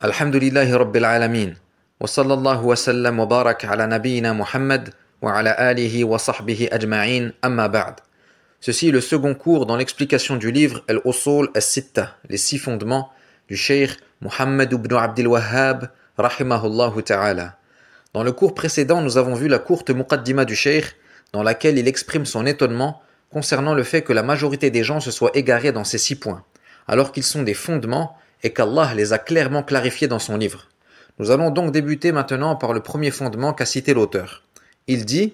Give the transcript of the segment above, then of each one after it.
Alhamdulillahi Rabbil Alamin. Wa sallallahu wa sallam wa barak ala nabiyyina Muhammad wa ala alihi wa sahbihi ajma'in amma ba'd. Ceci est le second cours dans l'explication du livre Al-Usul As-Sitta, les 6 fondements du Cheikh Muhammad ibn Abdul Wahhab rahimahullahu ta'ala. Dans le cours précédent, nous avons vu la courte muqaddima du Cheikh dans laquelle il exprime son étonnement concernant le fait que la majorité des gens se soient égarés dans ces 6 points, alors qu'ils sont des fondements et qu'Allah les a clairement clarifiés dans son livre. Nous allons donc débuter maintenant par le premier fondement qu'a cité l'auteur. Il dit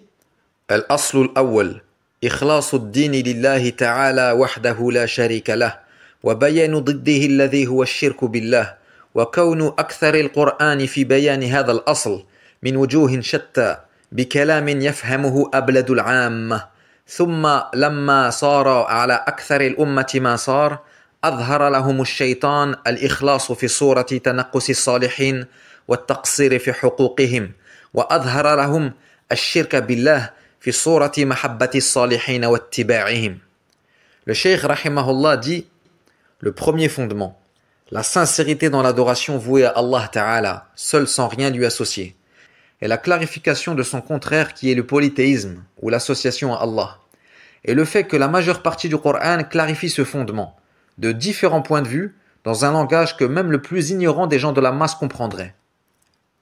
Al-Aslu al-Awwal, Ikhlasu ad-Dini lillahi ta'ala wahdahu la sharika lah, wa bayanu diddihi alladhi huwa ash-shirku billah, wa kawnu akthari al-Qur'ani fi bayani hadha al-asl min wujuhin shatta بكلام يفهمه أبلد العامة ثم لما صار على أكثر الأمة ما صار أظهر لهم الشيطان الإخلاص في صورة تنقص الصالحين والتقصير في حقوقهم وأظهر لهم الشرك بالله في صورة محبة الصالحين واتباعهم. Le Cheikh rahimahullah dit le premier fondement, la sincérité dans l'adoration vouée à Allah Ta'ala, seul sans rien lui associer, et la clarification de son contraire qui est le polythéisme ou l'association à Allah, et le fait que la majeure partie du Coran clarifie ce fondement de différents points de vue dans un langage que même le plus ignorant des gens de la masse comprendrait.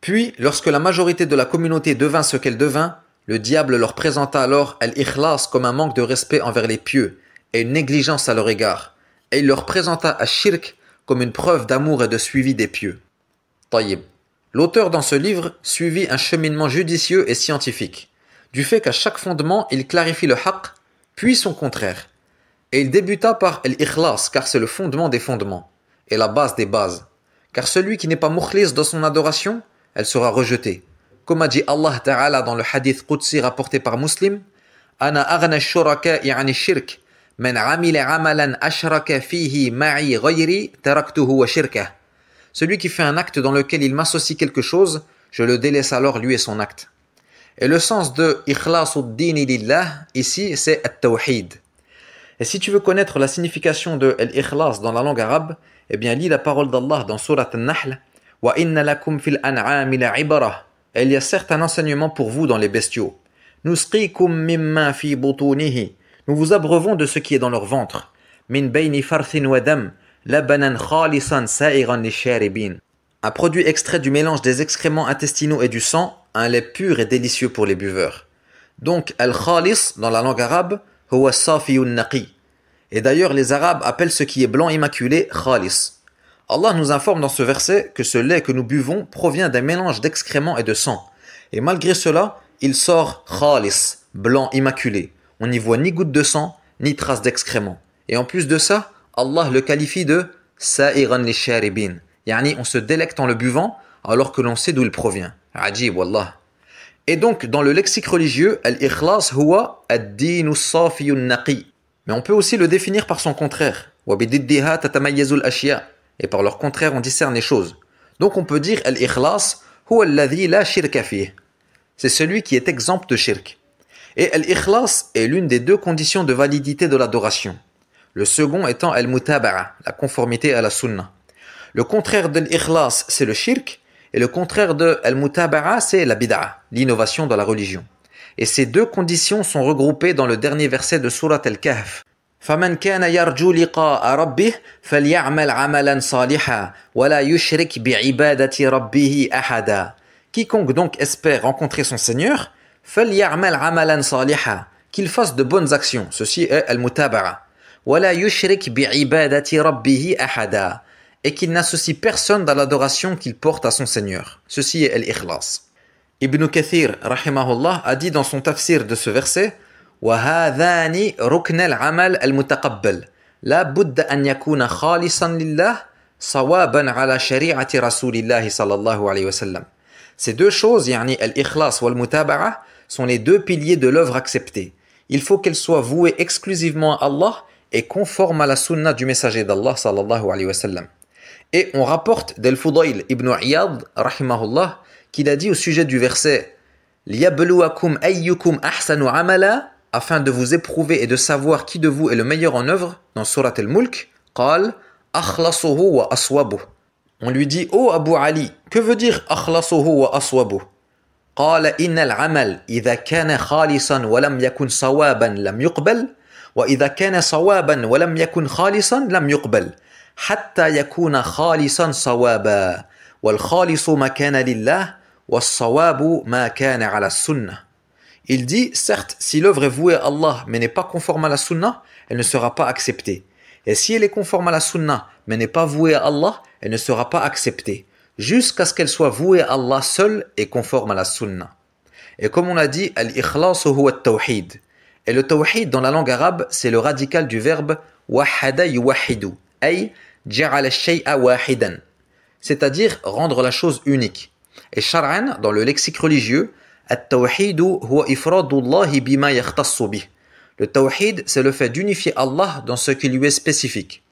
Puis, lorsque la majorité de la communauté devint ce qu'elle devint, le diable leur présenta alors al-ikhlas comme un manque de respect envers les pieux et une négligence à leur égard, et il leur présenta al-shirk comme une preuve d'amour et de suivi des pieux. Tayyib. L'auteur dans ce livre suivit un cheminement judicieux et scientifique, du fait qu'à chaque fondement, il clarifie le haqq, puis son contraire. Et il débuta par l'ikhlas, car c'est le fondement des fondements, et la base des bases. Car celui qui n'est pas mukhlis dans son adoration, elle sera rejetée. Comme a dit Allah Ta'ala dans le hadith Qudsi rapporté par Muslim, « Ana aghna ash-shuraka'i 'ani ash-shirk, man 'amila 'amalan ashraka fihi ma'i ghayri taraktuhu wa shirkah. » Celui qui fait un acte dans lequel il m'associe quelque chose, je le délaisse alors lui et son acte. Et le sens de Ikhlasu ad-Dini lillah, ici, c'est at-Tawhid. Et si tu veux connaître la signification de l'ikhlas dans la langue arabe, eh bien lis la parole d'Allah dans Surat An-Nahl, Wa inna lakum fil an'ami la'ibara. Et il y a certes un enseignement pour vous dans les bestiaux. Nusqikum mimma fi butunihi. Nous vous abreuvons de ce qui est dans leur ventre. Min bayni farthin wa dam. Labanan khalisan sa'iran lisharibin. Un produit extrait du mélange des excréments intestinaux et du sang, un lait pur et délicieux pour les buveurs. Donc, al-khalis, dans la langue arabe, huwa safiyun naqi. Et d'ailleurs, les Arabes appellent ce qui est blanc immaculé khalis. Allah nous informe dans ce verset que ce lait que nous buvons provient d'un mélange d'excréments et de sang. Et malgré cela, il sort khalis, blanc immaculé. On n'y voit ni goutte de sang, ni trace d'excréments. Et en plus de ça, Allah le qualifie de sa'iran lisharibin. Yani, on se délecte en le buvant alors que l'on sait d'où il provient. Ajib, wallah. Et donc, dans le lexique religieux, al-ikhlas huwa ad-dinu safiyun naqi. Mais on peut aussi le définir par son contraire. Wa bididdiha tatamayyazu al-ashya. Et par leur contraire, on discerne les choses. Donc, on peut dire al-ikhlas huwa alladhi la shirka fih. C'est celui qui est exempt de shirk. Et al-ikhlas est l'une des 2 conditions de validité de l'adoration. Le second étant al-mutaba'a, la conformité à la sunna. Le contraire de l'ikhlas, c'est le shirk, et le contraire de al-mutaba'a, c'est la bid'a, l'innovation dans la religion. Et ces 2 conditions sont regroupées dans le dernier verset de Surat Al-Kahf. فَمَنْ كَانَ يَرْجُو لِقَاءَ رَبِّهِ فَلْيَعْمَلْ عَمَلًا صَالِحًا وَلَا يُشْرِكْ بِعِبَادَةِ رَبِّهِ أَحَدًا. Quiconque donc espère rencontrer son Seigneur, فَلْيَعْمَلْ عَمَلًا صَالِحًا, qu'il fasse de bonnes actions. Ceci est al-mutaba'a. وَلَا يُشْرِكْ بِعِبَادَةِ رَبِّهِ أَحَدًا, et qu'il n'associe personne dans l'adoration qu'il porte à son Seigneur. Ceci est l'ikhlas. Ibn Kathir, rahimahullah, a dit dans son tafsir de ce verset وَهَذَانِ رُكْنَ الْعَمَلِ الْمُتَقَبَّلِ لَا بُدَّ أَنْ يَكُونَ خَالِصًا لِلَّهِ صَوَابًا عَلَى شَرِيعَةِ رَسُولِ اللَّهِ صلى الله عليه وسلم. Ces 2 choses, yani al-ikhlas wa al-mutaba'a, sont les 2 piliers de l'œuvre acceptée. Il faut qu'elle soit vouée exclusivement à Allah et conforme à la sunna du messager d'Allah sallallahu alayhi wa sallam. Et on rapporte d'Al-Fudayl ibn Iyad, rahimahullah, qu'il a dit au sujet du verset لِيَبْلُوَكُمْ أَيُّكُمْ أَحْسَنُ عَمَلًا, afin de vous éprouver et de savoir qui de vous est le meilleur en œuvre, dans Surat Al-Mulk, قال أخلصه وأصوبه. On lui dit: Oh Abu Ali, que veut dire akhlasuhu wa aswabuh? قال إن العمل إذا كان خالصا ولم يكن صوابا لم يقبل وإذا كان صوابا ولم يكن خالصا لم يقبل حتى يكون خالصا صوابا والخالص ما كان لله والصواب ما كان على السنة. Il dit, certes, si l'œuvre est vouée à Allah mais n'est pas conforme à la sunna, elle ne sera pas acceptée. Et si elle est conforme à la sunna mais n'est pas vouée à Allah, elle ne sera pas acceptée, jusqu'à ce qu'elle soit vouée à Allah seul et conforme à la sunna. Et comme on l'a dit, al-ikhlasu huwa at-tawhid. Et le tawhid dans la langue arabe, c'est le radical du verbe wahada yuwahidu, ay ja'ala ash-shay'a wahidan, c'est-à-dire rendre la chose unique. Et shar'an, dans le lexique religieux, at-tawhidu huwa ifradullahi bima yakhtassu bih. Le tawhid, c'est le fait d'unifier Allah dans ce qui lui est spécifique.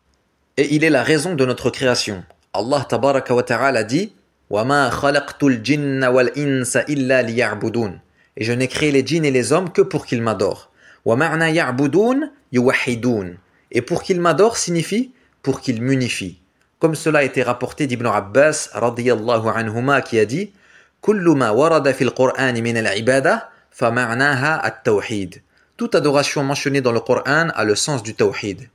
Et il est la raison de notre création. Allah tabaraka wa ta'ala dit: وَمَا خَلَقْتُ الْجِنَّ وَالْإِنسَ إِلَّا لِيَعْبُدُونَ. Et je n'ai créé les djinns et les hommes que pour qu'ils m'adorent. وَمَعْنَا يَعْبُدُونَ يُوَحِّدُونَ. Et pour qu'ils m'adorent signifie pour qu'ils m'unifient. Comme cela a été rapporté d'Ibn Abbas radiyallahu anhuma qui a dit: كُلُّ مَا وَرَدَ فِي الْقُرْآنِ مِنَ الْعِبَادَةِ فَمَعْنَاهَا التَّوْحِيد. Toute adoration mentionnée dans le Coran a le sens du tawhid.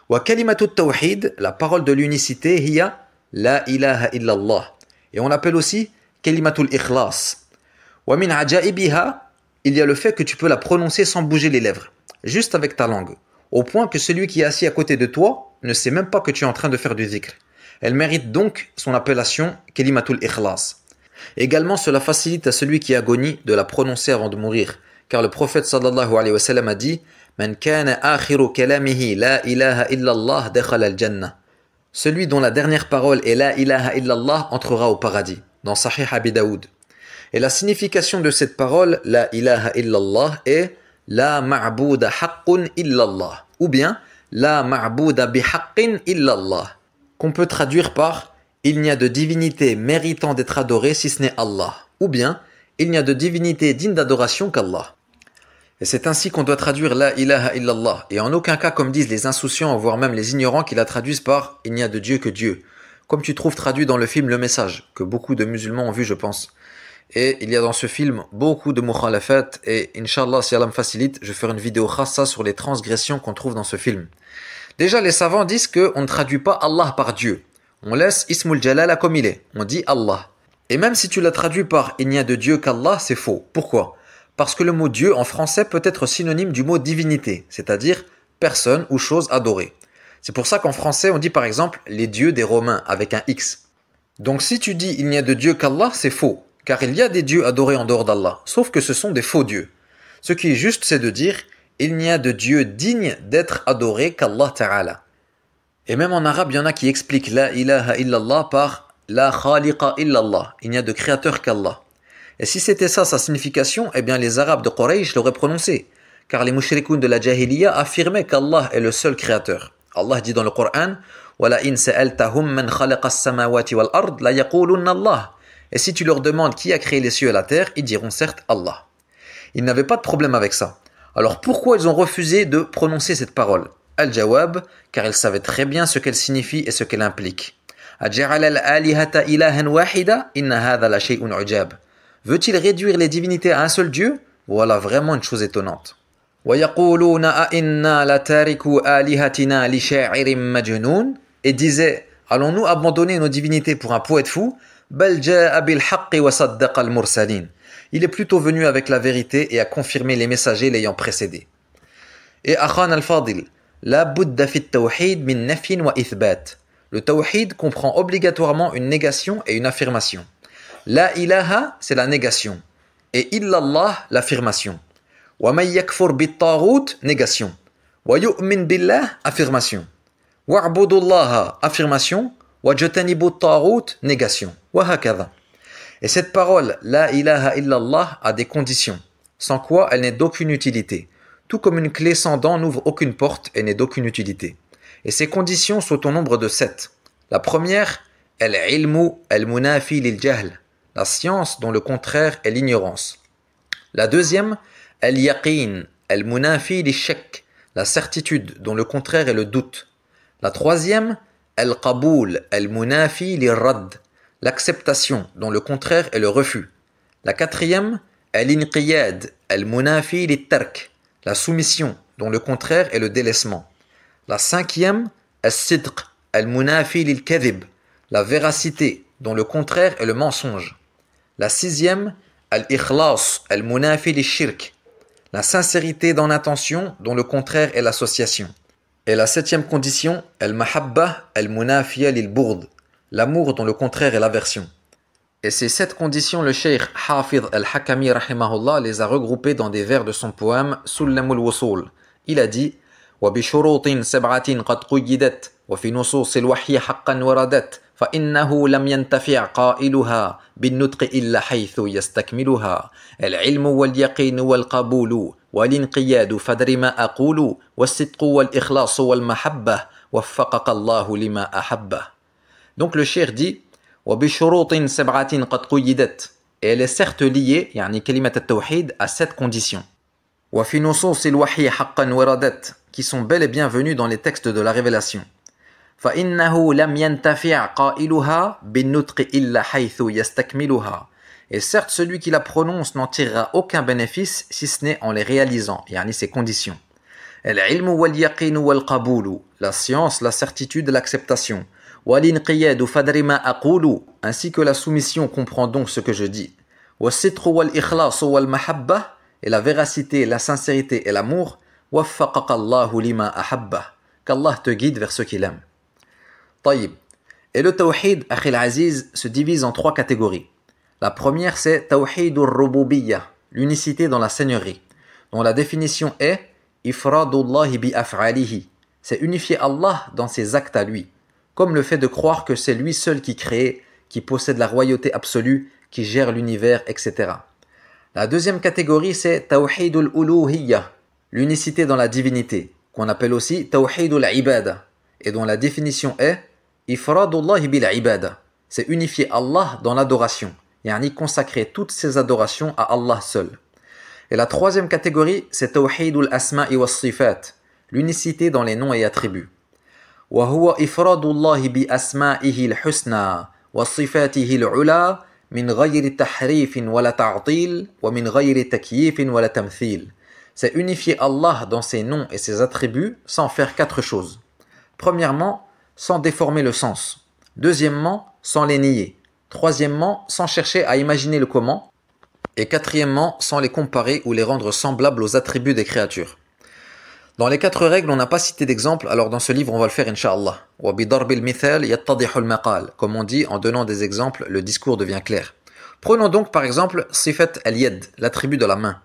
وَكَلِمَةُ التَّوْحِيد, la parole de l'unicité, hiya la ilaha illallah. Et on l'appelle aussi kalimatul ikhlas. Wa min ajaibiha, il y a le fait que tu peux la prononcer sans bouger les lèvres, juste avec ta langue, au point que celui qui est assis à côté de toi ne sait même pas que tu es en train de faire du dhikr. Elle mérite donc son appellation kalimatul ikhlas. Également, cela facilite à celui qui agonie de la prononcer avant de mourir, car le prophète sallallahu alayhi wa sallam a dit: Man kana akhiru kalamihi la ilaha illallah dakhala al-jannah. Celui dont la dernière parole est la ilaha illallah entrera au paradis, dans Sahih Abi Daoud. Et la signification de cette parole, la ilaha illallah, est la ma'bouda haqqun illallah, ou bien la ma'bouda bihaqqin illallah, qu'on peut traduire par il n'y a de divinité méritant d'être adorée si ce n'est Allah, ou bien il n'y a de divinité digne d'adoration qu'Allah. Et c'est ainsi qu'on doit traduire la ilaha illallah, et en aucun cas comme disent les insouciants, voire même les ignorants qui la traduisent par il n'y a de Dieu que Dieu, comme tu trouves traduit dans le film Le Message, que beaucoup de musulmans ont vu je pense. Et il y a dans ce film beaucoup de mukhalafat, et Inch'Allah si Allah me facilite, je ferai une vidéo khassa sur les transgressions qu'on trouve dans ce film. Déjà les savants disent qu'on ne traduit pas Allah par Dieu, on laisse Ismul Jalala comme il est, on dit Allah. Et même si tu la traduis par il n'y a de Dieu qu'Allah, c'est faux. Pourquoi ? Parce que le mot Dieu en français peut être synonyme du mot divinité, c'est-à-dire personne ou chose adorée. C'est pour ça qu'en français on dit par exemple les dieux des Romains avec un X. Donc si tu dis il n'y a de Dieu qu'Allah, c'est faux, car il y a des dieux adorés en dehors d'Allah, sauf que ce sont des faux dieux. Ce qui est juste, c'est de dire il n'y a de Dieu digne d'être adoré qu'Allah Ta'ala. Et même en arabe, il y en a qui expliquent la ilaha illallah par la khaliqa illallah, il n'y a de créateur qu'Allah. Et si c'était ça sa signification, eh bien les Arabes de Quraysh l'auraient prononcé, car les mushrikoun de la Jahiliya affirmaient qu'Allah est le seul créateur. Allah dit dans le Coran: وَلَئِنْ سَأَلْتَهُمْ مَنْ خَلَقَ السَّمَاوَاتِ وَالْأَرْضِ لَيَقُولُنَّ اللَّهِ. Et si tu leur demandes qui a créé les cieux et la terre, ils diront certes Allah. Ils n'avaient pas de problème avec ça. Alors pourquoi ils ont refusé de prononcer cette parole? Al-Jawab, car ils savaient très bien ce qu'elle signifie et ce qu'elle implique. أَجَعَلَ الْآلِهَةَ إِلَهًا وَاحِدًا إِنَّ هَذَا لَشَيْءٌ عُجَابٌ. Veut-il réduire les divinités à un seul Dieu? Voilà vraiment une chose étonnante. وَيَقُولُونَ أَإِنَّا لَتَارِكُوا آلِهَتِنَا لِشَاعِرٍ مَجْنُونٍ. Et disait: allons-nous abandonner nos divinités pour un poète fou? بَلْ جَاءَ بِالْحَقِّ وَصَدَّقَ الْمُرْسَلِينَ. Il est plutôt venu avec la vérité et a confirmé les messagers l'ayant précédé. Et Akhan al-Fadil, la budda fit tawhid min nafyin wa ithbat. Le tawhid comprend obligatoirement une négation et une affirmation. La ilaha, c'est la négation. Et illallah, l'affirmation. Wa man yakfur bit-taghut, négation. Wa yu'min billah, affirmation. Wa'budullaha, affirmation. Wa jatanibu at-taghut, négation. Wa hakadha. Et cette parole, la ilaha illallah, a des conditions, sans quoi elle n'est d'aucune utilité. Tout comme une clé sans dents n'ouvre aucune porte et n'est d'aucune utilité. Et ces conditions sont au nombre de 7. La première, al-ilmu al-munafi lil-jahl, la science dont le contraire est l'ignorance. La deuxième, al-yaqin al-munafi lish-shakk, la certitude dont le contraire est le doute. La troisième, Al-Qaboul al-Munafi lir-Radd, l'acceptation dont le contraire est le refus. La quatrième, Al-Inqiyad al-Munafi lit-Tark, la soumission dont le contraire est le délaissement. La cinquième, Al-Sidq al-Munafi lil-Kadhib, la véracité dont le contraire est le mensonge. La sixième, Al-Ikhlas al-Munafi lish-Shirk, la sincérité dans l'intention dont le contraire est l'association. Et la septième condition, Al-Mahabba al-Munafiya lil-Bourd, l'amour dont le contraire est l'aversion. Et ces 7 conditions, le cheikh Hafidh al-Hakami rahimahullah les a regroupées dans des vers de son poème Sullamul Wusul. Il a dit وَبِشُرُوطٍ سَبْعَةٍ قَدْ قُيِّدَتْ وَفِي نُصُوصِ الْوَحْيِ حَقًّا وَرَدَتْ فإنه لم ينتفع قائلها بالنطق إلا حيث يستكملها العلم واليقين والقبول والانقياد فدر ما أقول والصدق والإخلاص والمحبة وفقك الله لما أحبه. Donc le cheikh dit وبشروط سبعة قد قيدت, et elle est certes liée يعني كلمة التوحيد à 7 conditions. وفي نصوص الوحي حقا وردت, qui sont bel et bien venues dans les textes de la révélation. فإنه لم ينتفع قائلها بالنطق إلا حيث يستكملها. Et certes, celui qui la prononce n'en tirera aucun bénéfice si ce n'est en les réalisant, yani ces conditions. العلم واليقين والقبول, la science, la certitude, l'acceptation. والانقياد فدر ما أقول, ainsi que la soumission comprend donc ce que je dis. والصدق والإخلاص والمحبة, et la véracité, la sincérité et l'amour. وفقك الله لما أحبه, qu'Allah te guide vers ce qu'il aime. طيب. Et le tawhid, Akhil Aziz, se divise en 3 catégories. La première, c'est Tawhid al-Rububiyya, l'unicité dans la seigneurie, dont la définition est Ifradullahi bi af'alihi, c'est unifier Allah dans ses actes à lui, comme le fait de croire que c'est lui seul qui crée, qui possède la royauté absolue, qui gère l'univers, etc. La deuxième catégorie, c'est Tawhid al-Uluhiyya, l'unicité dans la divinité, qu'on appelle aussi Tawhid al-Ibada, et dont la définition est Ifradullahi bil ibada, c'est unifier Allah dans l'adoration, yani consacrer toutes ses adorations à Allah seul. Et la troisième catégorie, c'est Tawhid al-Asma'i wa sifat, l'unicité dans les noms et attributs. Wa huwa ifradullahi bi asma'ihi al-husna wa sifatihi al-ula min ghayri tahrifin wa la ta'til wa min ghayri takyifin wa la tamthil. C'est unifier Allah dans ses noms et ses attributs sans faire 4 choses. Premièrement, sans déformer le sens. Deuxièmement, sans les nier. Troisièmement, sans chercher à imaginer le comment. Et quatrièmement, sans les comparer ou les rendre semblables aux attributs des créatures. Dans les 4 règles, on n'a pas cité d'exemple, alors dans ce livre, on va le faire, Inch'Allah. Comme on dit, en donnant des exemples, le discours devient clair. Prenons donc par exemple Sifat al-Yad, l'attribut de la main.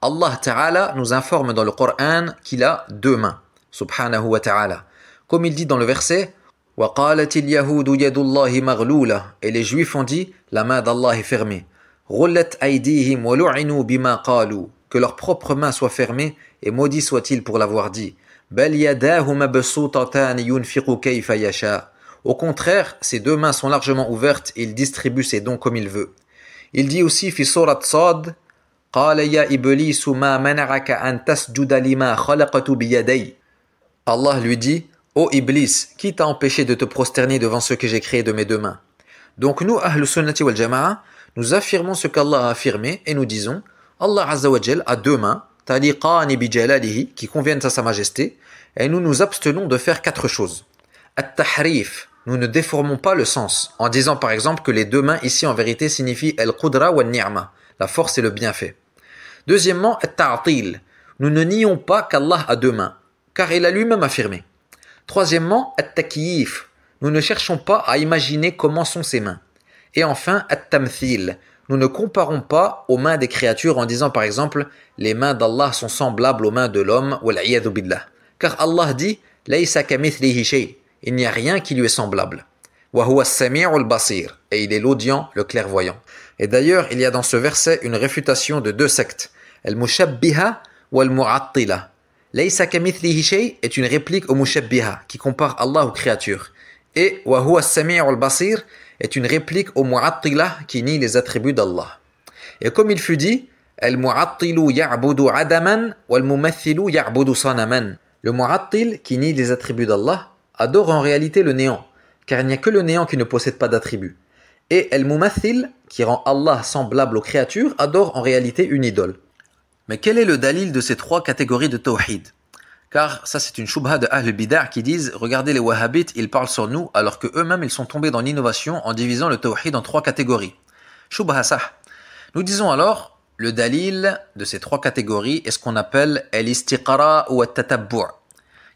Allah Ta'ala nous informe dans le Coran qu'il a 2 mains, subhanahu wa ta'ala. Comme il dit dans le verset وَقَالَتِ الْيَهُودُ يَدُ اللَّهِ مَغْلُولَةً, et les Juifs ont dit la main d'Allah est fermée. غُلَّتْ أَيْدِيهِمْ وَلُعِنُوا بِمَا قَالُوا, que leurs propres mains soient fermées et maudit soit-il pour l'avoir dit. بَلْ يَدَاهُ مَبْسُوطَتَانِ يُنْفِقُ كَيْفَ يَشَاءُ. Au contraire, ses 2 mains sont largement ouvertes et il distribue ses dons comme il veut. Il dit aussi في سورة صاد قال يا إبليس ما منعك أن تسجد لما خلقت بيدي. Allah lui dit ô Iblis, qui t'a empêché de te prosterner devant ce que j'ai créé de mes 2 mains? Donc nous, Ahlus Sunnati wal Jama'a, nous affirmons ce qu'Allah a affirmé et nous disons Allah Azza wa Jal a 2 mains, taliqani bi jalalihi, qui conviennent à sa majesté, et nous nous abstenons de faire 4 choses. At-tahrif, nous ne déformons pas le sens, en disant par exemple que les 2 mains ici en vérité signifient al-qudra wa al-ni'ma, la force et le bienfait. Deuxièmement, at-ta'til, nous ne nions pas qu'Allah a 2 mains, car il a lui-même affirmé. Troisièmement, at-takyif, nous ne cherchons pas à imaginer comment sont ses mains. Et enfin, at-tamthil, nous ne comparons pas aux mains des créatures en disant par exemple les mains d'Allah sont semblables aux mains de l'homme, wal-'iyadhu billah. Car Allah dit laysa kamithlihi shay, il n'y a rien qui lui est semblable. Wa huwa as-sami'ul basir, et il est l'audient, le clairvoyant. Et d'ailleurs, il y a dans ce verset une réfutation de 2 sectes, al-mushabbiha wal-mu'attila. Laysa kamithlihi shay est une réplique au mushabbiha qui compare Allah aux créatures. Et wa huwa as-sami'ul basir est une réplique au mu'attila qui nie les attributs d'Allah. Et comme il fut dit, al-mu'attilu ya'budu adaman wal-mumathilu ya'budu sanaman. Le mu'attil qui nie les attributs d'Allah adore en réalité le néant, car il n'y a que le néant qui ne possède pas d'attribut. Et Al-Mumathil, qui rend Allah semblable aux créatures, adore en réalité une idole. Mais quel est le dalil de ces trois catégories de tawhid? Car ça c'est une shubha de Ahl al-Bid'a qui disent « Regardez les wahhabites, ils parlent sur nous alors que eux-mêmes ils sont tombés dans l'innovation en divisant le tawhid en trois catégories. » Shubha sah. Nous disons alors, le dalil de ces trois catégories est ce qu'on appelle al-istiqra ou at-tatabbu'.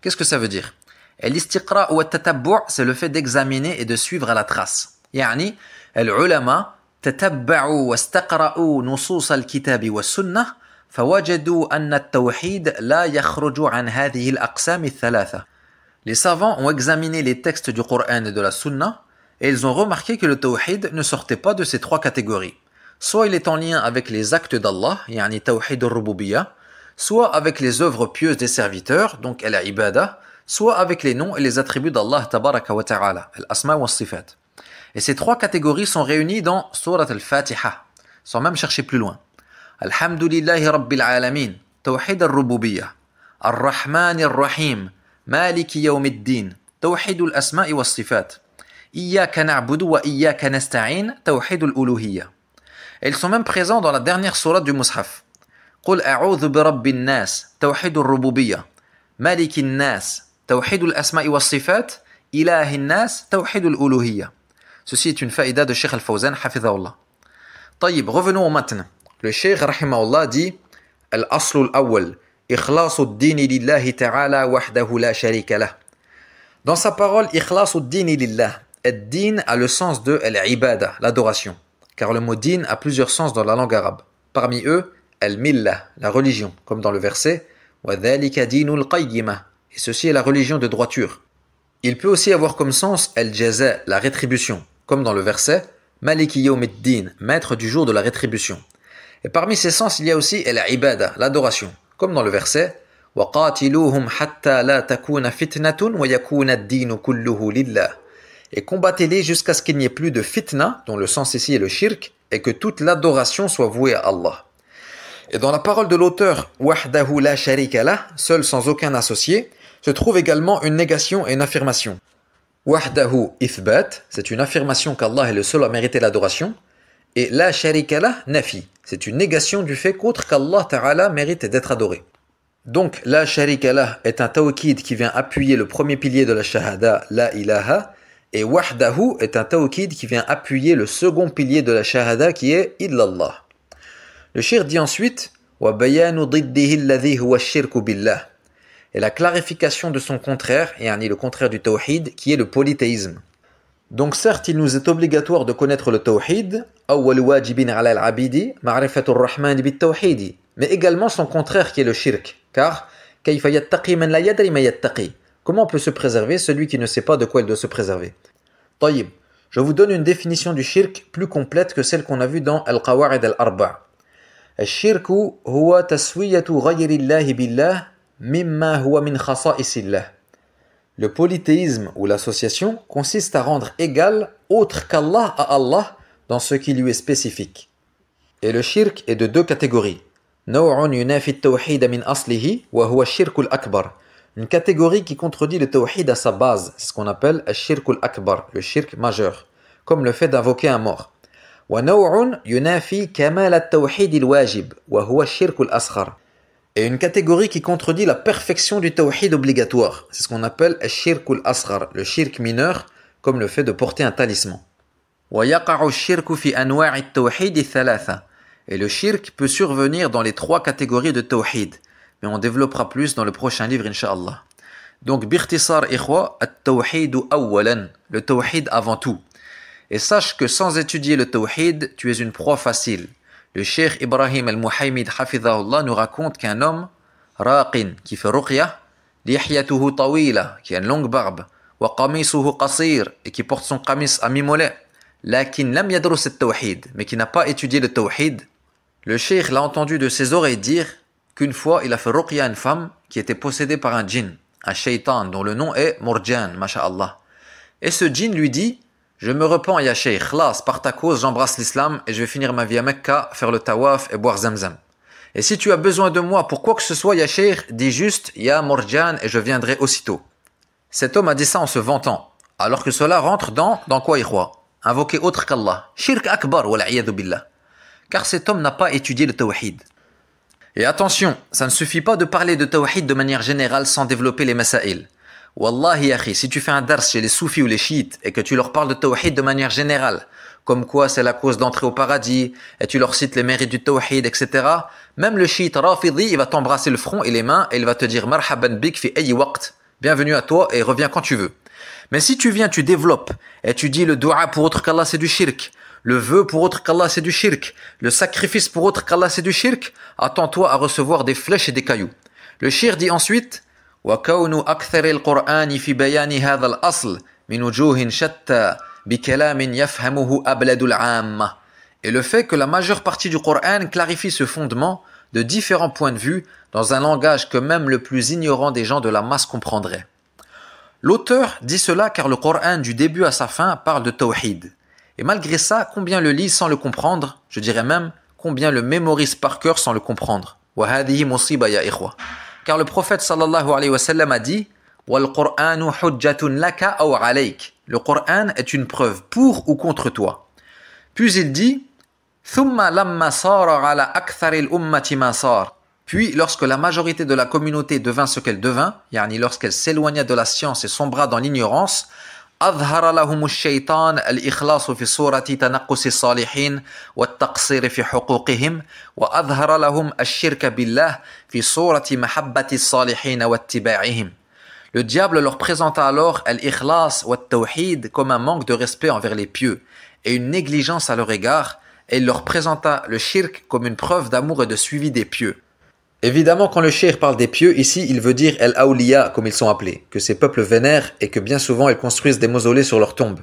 Qu'est-ce que ça veut dire? Al-istiqra ou at-tatabbu' c'est le fait d'examiner et de suivre à la trace. Yani, al-ulama tatabba'u wa istaqra'u nusus al-kitab wa sunnah فوجدوا أن التوحيد لا يخرج عن هذه الأقسام الثلاثة. Les savants ont examiné les textes du Coran et de la Sunna et ils ont remarqué que le tawhid ne sortait pas de ces trois catégories. Soit il est en lien avec les actes d'Allah, yani tawhid al-rububiyya, soit avec les œuvres pieuses des serviteurs, donc al-ibada, soit avec les noms et les attributs d'Allah tabaraka wa ta'ala, al-asma wa sifat. Et ces trois catégories sont réunies dans Surat al-Fatiha, sans même chercher plus loin. Alhamdulillahi Rabbil Alamin, Tawhid al-Rububiyya, Ar-Rahman ar-Rahim, Maliki Yawmiddin, Tawhid al-Asma'i wa Sifat, Iyyaka na'budu wa Iyyaka nasta'in, Tawhid al-Uluhiyya. Ils sont même présents dans la dernière sourate du Mus'haf. Qul a'udhu bi Rabbin Nas, Tawhid al-Rububiyya, Maliki Nas, Tawhid al-Asma'i wa Sifat, Ilahi Nas, Tawhid al-Uluhiyya. Ceci est une faïda de Cheikh Al-Fawzan, hafidhahullah. Taïb, revenons au matn. Le Cheikh rahimahullah dit Al-aslu al-awwal, ikhlasu ad-dini lillahi ta'ala wahdahu la sharika lah. Dans sa parole, ikhlasu ad-dini lillah, ad-din a le sens de al-ibada, l'adoration. Car le mot din a plusieurs sens dans la langue arabe. Parmi eux, al-millah, la religion, comme dans le verset wa dhalika dinul qayyimah, et ceci est la religion de droiture. Il peut aussi avoir comme sens al-jaza, la rétribution, comme dans le verset Maliki Yawmiddin, maître du jour de la rétribution. Et parmi ces sens, il y a aussi al-ibada, l'adoration, comme dans le verset وَقَاتِلُوهُمْ حَتَّى لَا تَكُونَ فِتْنَةٌ وَيَكُونَ الدِّينُ كُلُّهُ لِلَّهِ. Et combattez-les jusqu'à ce qu'il n'y ait plus de fitna, dont le sens ici est le shirk, et que toute l'adoration soit vouée à Allah. Et dans la parole de l'auteur وَحْدَهُ لَا شَرِيكَ لَهُ, seul sans aucun associé, se trouve également une négation et une affirmation. Wahdahu ithbat, c'est une affirmation qu'Allah est le seul à mériter l'adoration, et la sharika lah nafi, c'est une négation du fait qu'autre qu'Allah Ta'ala mérite d'être adoré. Donc la sharika lah est un tawkid qui vient appuyer le premier pilier de la shahada, la ilaha, et wahdahu est un tawkid qui vient appuyer le second pilier de la shahada qui est illallah. Le shir dit ensuite wa bayanu diddihi alladhi huwa ash-shirku billah. Et la clarification de son contraire, yani le contraire du tawhid, qui est le polythéisme. Donc certes, il nous est obligatoire de connaître le tawhid, awwal wajibin ala al-abidi, ma'rifatur rahman bit tawhidi, mais également son contraire qui est le shirk, car kayfa yattaqi man la yadri ma yattaqi. Comment peut se préserver celui qui ne sait pas de quoi il doit se préserver? Tayyib, je vous donne une définition du shirk plus complète que celle qu'on a vue dans Al-Qawa'id al-Arba'. Al-shirku huwa taswiyatu ghayri Allahi billah mimma huwa min khasa'isillah. Le polythéisme ou l'association consiste à rendre égal autre qu'Allah à Allah dans ce qui lui est spécifique. Et le shirk est de deux catégories. Naw'un yunafi at-tawhid min aslihi wa huwa ash-shirk al-akbar. Une catégorie qui contredit le tawhid à sa base, c'est ce qu'on appelle ash-shirk al-akbar, le shirk majeur, comme le fait d'invoquer un mort. Wa naw'un yunafi kamal at-tawhid al-wajib wa huwa ash-shirk al-asghar. Et une catégorie qui contredit la perfection du tawhid obligatoire. C'est ce qu'on appelle al-shirk al-asghar, le shirk mineur, comme le fait de porter un talisman. وَيَقَعُ الشِّرْكُ فِي أَنْوَاعِ التَّوْحِيدِ الثَّلَاثَةِ. Et le shirk peut survenir dans les trois catégories de tawhid. Mais on développera plus dans le prochain livre, incha'Allah. Donc, bikhtisar ikhwa, at-tawhid awwalan, le tawhid avant tout. Et sache que sans étudier le tawhid, tu es une proie facile. Le cheikh Ibrahim al-Muhaymid hafidhahullah nous raconte qu'un homme, raqin, qui fait ruqya, lihyatuhu tawila, qui a une longue barbe, wa qamisuhu qasir, et qui porte son qamis à mi-mollet, lakin lam yadrus at-tawhid, mais qui n'a pas étudié le tawhid. Le cheikh l'a entendu de ses oreilles dire qu'une fois il a fait ruqya à une femme qui était possédée par un djinn, un shaitan dont le nom est Murjan, masha'Allah. Et ce djinn lui dit: je me repens, ya Cheikh, khlas, par ta cause, j'embrasse l'islam et je vais finir ma vie à Mecca, faire le tawaf et boire zamzam. Et si tu as besoin de moi pour quoi que ce soit, ya Cheikh, dis juste, ya Murjan, et je viendrai aussitôt. Cet homme a dit ça en se vantant, alors que cela rentre dans quoi, ikhwa? Invoquer autre qu'Allah. Shirk akbar, wal'iyadu billah. Car cet homme n'a pas étudié le tawhid. Et attention, ça ne suffit pas de parler de tawhid de manière générale sans développer les masail. Wallahi akhi, si tu fais un dars chez les soufis ou les chiites et que tu leur parles de tawhid de manière générale, comme quoi c'est la cause d'entrer au paradis, et tu leur cites les mérites du tawhid, etc., même le chiite rafidi, il va t'embrasser le front et les mains et il va te dire marhaban bik fi ayi waqt, bienvenue à toi et reviens quand tu veux. Mais si tu viens, tu développes et tu dis le dua pour autre qu'Allah c'est du shirk, le vœu pour autre qu'Allah c'est du shirk, le sacrifice pour autre qu'Allah c'est du shirk, attends-toi à recevoir des flèches et des cailloux. Le shir dit ensuite وَكَوْنُ أَكْثَرِ الْقُرْآنِ فِي بَيَانِ هَذَا الْأَصْلِ مِنْ وُجُوهٍ شَتَّى بِكَلَامٍ يَفْهَمُهُ أَبْلَدُ الْعَامَّةِ. Et le fait que la majeure partie du Coran clarifie ce fondement de différents points de vue dans un langage que même le plus ignorant des gens de la masse comprendrait. L'auteur dit cela car le Coran du début à sa fin parle de tawhid. Et malgré ça, combien le lit sans le comprendre, je dirais même combien le mémorise par cœur sans le comprendre. وَهَذِهِ مُصِيبَةٌ يَا إِخْوَةِ. Car le prophète sallallahu alayhi wa sallam a dit وَالْقُرْآنُ حُجَّةٌ لَكَ أَوْ عَلَيْكَ. Le Coran est une preuve pour ou contre toi. Puis il dit ثُمَّ لَمَّا صَارَ عَلَى أَكْثَرِ الْأُمَّةِ مَا صَارَ. Puis lorsque la majorité de la communauté devint ce qu'elle devint, yani lorsqu'elle s'éloigna de la science et sombra dans l'ignorance, أظهر لهم الشيطان الإخلاص في صورة تنقص الصالحين والتقصير في حقوقهم وأظهر لهم الشرك بالله في صورة محبة الصالحين واتباعهم. Le diable leur présenta alors al-ikhlas wa al-tawhid comme un manque de respect envers les pieux et une négligence à leur égard, et il leur présenta le shirk comme une preuve d'amour et de suivi des pieux. Évidemment, quand le cheikh parle des pieux, ici, il veut dire el-awliya, comme ils sont appelés, que ces peuples vénèrent et que bien souvent ils construisent des mausolées sur leurs tombes.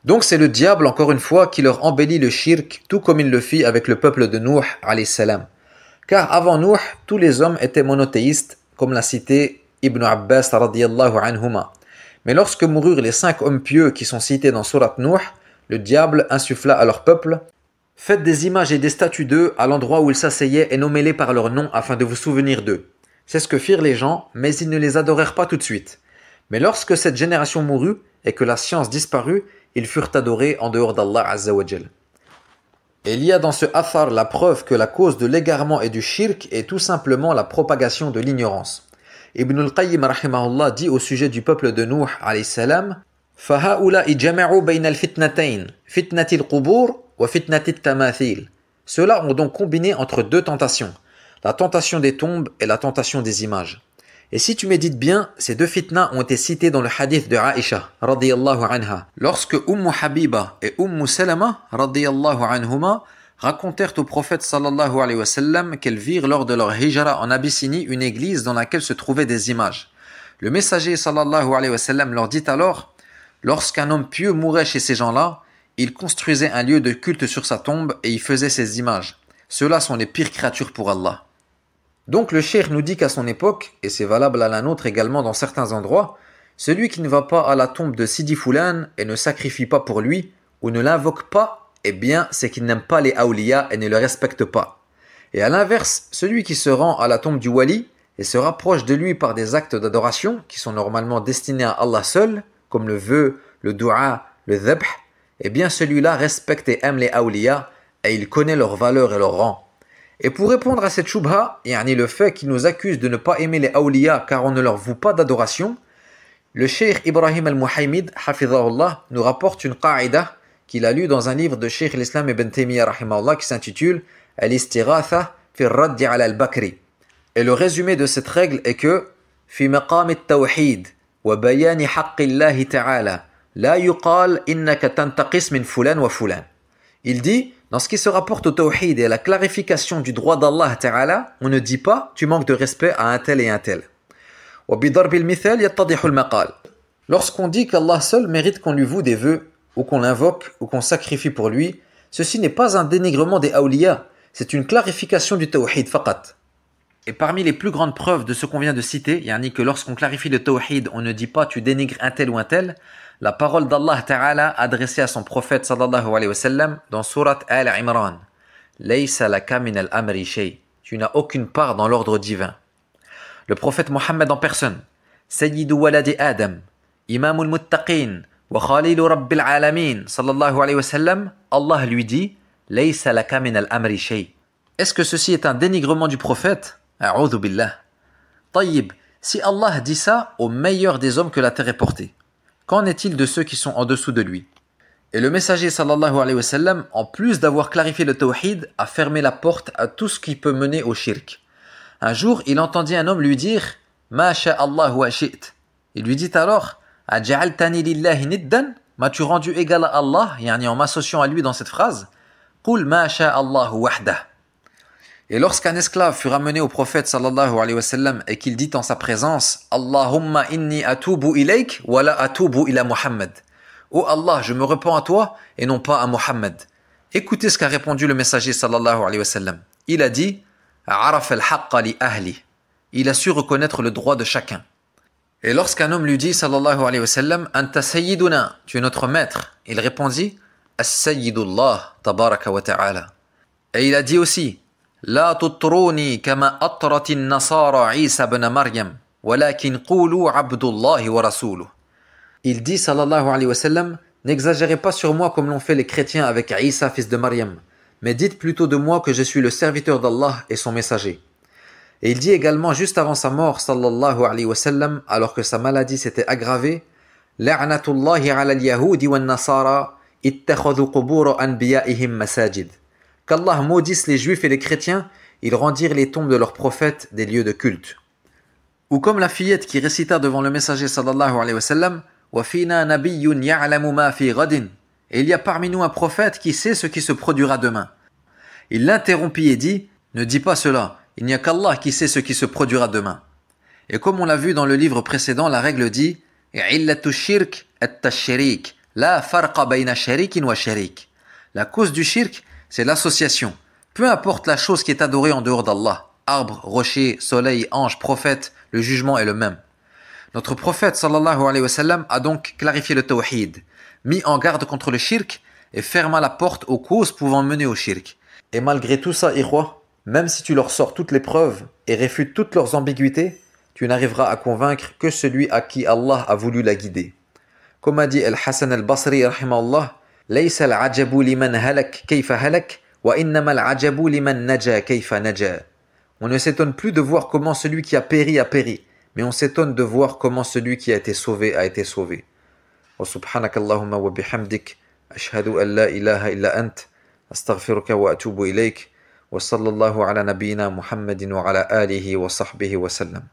Donc c'est le diable, encore une fois, qui leur embellit le shirk, tout comme il le fit avec le peuple de Nuh, alayhi salam. Car avant Nuh, tous les hommes étaient monothéistes, comme l'a cité Ibn Abbas radiyallahu anhuma. Mais lorsque moururent les 5 hommes pieux qui sont cités dans Surat Nuh, le diable insuffla à leur peuple: faites des images et des statues d'eux à l'endroit où ils s'asseyaient et nommez-les par leur nom afin de vous souvenir d'eux. C'est ce que firent les gens, mais ils ne les adorèrent pas tout de suite. Mais lorsque cette génération mourut et que la science disparut, ils furent adorés en dehors d'Allah Azza wa Jal. Et il y a dans ce athar la preuve que la cause de l'égarement et du shirk est tout simplement la propagation de l'ignorance. Ibn al-Qayyim rahimahullah dit au sujet du peuple de Nuh alayhi salam: فَهَؤُلَاءِ جَمَعُوا بَيْنَ الْفِتْنَتَيْنِ فِتْنَةِ الْقُبُورِ وَفِتْنَةِ التَّمَاثِيلِ. Ceux-là ont donc combiné entre 2 tentations, la tentation des tombes et la tentation des images. Et si tu médites bien, ces 2 fitnas ont été cités dans le hadith de Aïcha radiyallahu anha, lorsque Habiba et Salama radiyallahu anhuma racontèrent au prophète sallallahu alayhi wa sallam qu'elles virent lors de leur hijra en Abyssinie une église dans laquelle se trouvaient des images. Le messager sallallahu alayhi wa sallam leur dit alors: lorsqu'un homme pieux mourait chez ces gens-là, il construisait un lieu de culte sur sa tombe et y faisait ses images. Ceux-là sont les pires créatures pour Allah. Donc le cheikh nous dit qu'à son époque, et c'est valable à la nôtre également dans certains endroits, celui qui ne va pas à la tombe de Sidi Foulan et ne sacrifie pas pour lui, ou ne l'invoque pas, eh bien c'est qu'il n'aime pas les awliya et ne le respecte pas. Et à l'inverse, celui qui se rend à la tombe du wali et se rapproche de lui par des actes d'adoration qui sont normalement destinés à Allah seul, comme le vœu, le dua, le dhabh, eh bien celui-là respecte et aime les awliya et il connaît leur valeur et leur rang. Et pour répondre à cette shubha, yani le fait qu'ils nous accusent de ne pas aimer les awliya car on ne leur voue pas d'adoration, le cheikh Ibrahim al-Muhaymid, hafidhahullah, nous rapporte une qa'ida qu'il a lue dans un livre de cheikh l'Islam ibn Taymiyyah rahimahullah qui s'intitule Al-Istighatha fi ar-Raddi ala al-Bakri. Et le résumé de cette règle est que fi maqam at-tawhid wa bayani haqqillahi ta'ala la yuqal innaka tantaqis min fulan wa fulan. Il dit, dans ce qui se rapporte au tawhid et à la clarification du droit d'Allah Ta'ala, on ne dit pas tu manques de respect à un tel et un tel. Lorsqu'on dit qu'Allah seul mérite qu'on lui voue des vœux, ou qu'on l'invoque, ou qu'on sacrifie pour lui, ceci n'est pas un dénigrement des awliya, c'est une clarification du tawhid faqat. Et parmi les plus grandes preuves de ce qu'on vient de citer, yani que lorsqu'on clarifie le tawhid, on ne dit pas tu dénigres un tel ou un tel, la parole d'Allah Ta'ala adressée à son prophète sallallahu alayhi wa sallam dans Surat Al-Imran. Laysa laka min al-amri shay. Tu n'as aucune part dans l'ordre divin. Le prophète Mohammed en personne. Sayyidu waladi Adam. Imam al-Muttaqin, wa Khalilu Rabbil Alamin, sallallahu alayhi wa sallam, Allah lui dit, Laysa laka min al-amri shay. Est-ce que ceci est un dénigrement du prophète? A'udhu billah. Tayyib, si Allah dit ça au meilleur des hommes que la terre ait porté, qu'en est-il de ceux qui sont en dessous de lui? Et le messager sallallahu alayhi wa sallam, en plus d'avoir clarifié le tawhid, a fermé la porte à tout ce qui peut mener au shirk. Un jour, il entendit un homme lui dire « Ma sha'Allah wa shi't ». Il lui dit alors « Aja'altani lillahi niddan » M'as-tu rendu égal à Allah, yani en m'associant à lui dans cette phrase « Qul ma sha'Allah wahdah ». Et lorsqu'un esclave fut ramené au prophète sallallahu alayhi wa sallam et qu'il dit en sa présence « Allahumma inni atubu ilayk wa la atubu ila Muhammad » Oh Allah, je me repens à toi et non pas à Muhammad. Écoutez ce qu'a répondu le messager sallallahu alayhi wa sallam. Il a dit Araf al-haqqa li ahli. Il a su reconnaître le droit de chacun. Et lorsqu'un homme lui dit sallallahu alayhi wa sallam Anta sayyiduna, tu es notre maître, il répondit As-sayyidullah tabaraka wa ta'ala. Et il a dit aussi La tutruni kama atratin nasara Isa ibn Maryam, walakin qulu abdullahi wa rasuluh. Il dit, sallallahu alayhi wa sallam, n'exagérez pas sur moi comme l'ont fait les chrétiens avec Isa, fils de Maryam, mais dites plutôt de moi que je suis le serviteur d'Allah et son messager. Et il dit également, juste avant sa mort, sallallahu alayhi wa sallam, alors que sa maladie s'était aggravée, La'natullahi ala al-yahudi wa nasara ittakhadhu qubur anbiya'ihim masajid. Qu'Allah maudisse les juifs et les chrétiens, ils rendirent les tombes de leurs prophètes des lieux de culte. Ou comme la fillette qui récita devant le messager sallallahu alayhi wa sallam, et il y a parmi nous un prophète qui sait ce qui se produira demain. Il l'interrompit et dit, ne dis pas cela, il n'y a qu'Allah qui sait ce qui se produira demain. Et comme on l'a vu dans le livre précédent, la règle dit, la cause du shirk, c'est l'association. Peu importe la chose qui est adorée en dehors d'Allah, arbre, rocher, soleil, ange, prophète, le jugement est le même. Notre prophète sallallahu alayhi wa sallam a donc clarifié le tawhid, mis en garde contre le shirk et ferma la porte aux causes pouvant mener au shirk. Et malgré tout ça, ikhwa, même si tu leur sors toutes les preuves et réfutes toutes leurs ambiguïtés, tu n'arriveras à convaincre que celui à qui Allah a voulu la guider. Comme a dit Al-Hassan al-Basri rahimahullah, Laysa al-ajabu liman halak kayfa halak, wa innama al-ajabu liman naja kayfa naja. On ne s'étonne plus de voir comment celui qui a péri, mais on s'étonne de voir comment celui qui a été sauvé a été sauvé. Wa subhanakallahumma wa bihamdik, ashhadu an la ilaha illa ant, astaghfiruka wa atubu ilayk, wa sallallahu ala nabiyyina Muhammadin wa ala alihi wa sahbihi wa sallam.